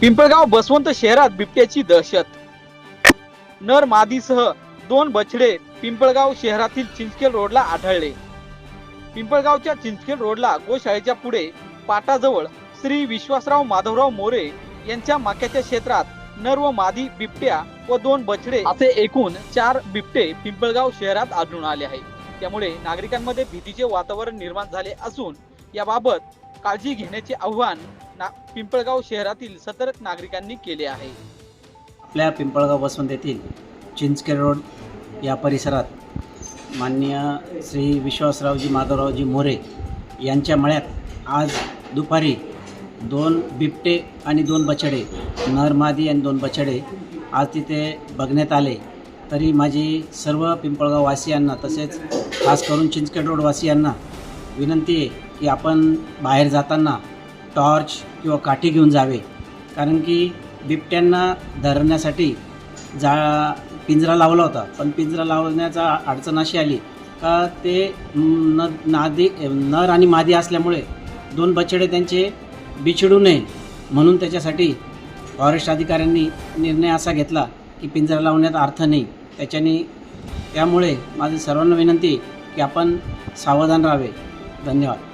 पिंपळगाव बसवंत शहरात बिबट्याची दहशत। नर मादीसह 2 बछडे पिंपळगाव शहरातील चिंचखेड रोडला आढळले। पिंपळगावच्या चिंचखेड रोडला गोशाळेच्या पुढे पाटाजवळ श्री विश्वासराव माधवराव मोरे यांच्या मक्याच्या क्षेत्रात नर व मादी बिबट्या व 2 बछडे असे एकूण 4 बिबटे पिंपळगाव शहरात आढळून आले आहे। त्यामुळे नागरिकांमध्ये भीतीचे वातावरण निर्माण झाले असून याबाबत काळजी घेण्याचे आवाहन पिंपळगाव शहरातील सतर्क नागरिकांनी केले आहे। आपल्या पिंपळगाव बसवंत येथील चिंचखेड रोड या परिसरात माननीय श्री विश्वासरावजी माधवरावजी मोरे यांच्या मळ्यात आज दुपारी 2 बिबटे आणि 2 बछडे, नर मादी आणि 2 बछडे आज तिथे बघण्यात आले। तरी माझी सर्व पिंपळगाव वासियांना तसेच खास करून चिंचखेड रोड वासियांना विनंती आहे की आपण बाहेर जाताना टॉर्च किंवा काठी घेऊन जावे, कारण की बिबट्यांना धरण्यासाठी पिंजरा लावला होता, पण पिंजरा लावण्याचा अडचण अशी आली का ते नर आणि मादी असल्यामुळे 2 बछडे त्यांचे बिछडू नये म्हणून त्याच्यासाठी फॉरेस्ट अधिकाऱ्यांनी निर्णय असा घेतला की पिंजरा लावण्यात अर्थ नाही। त्यामुळे माझी सर्वांना विनंती की आपण सावधान राहावे। धन्यवाद।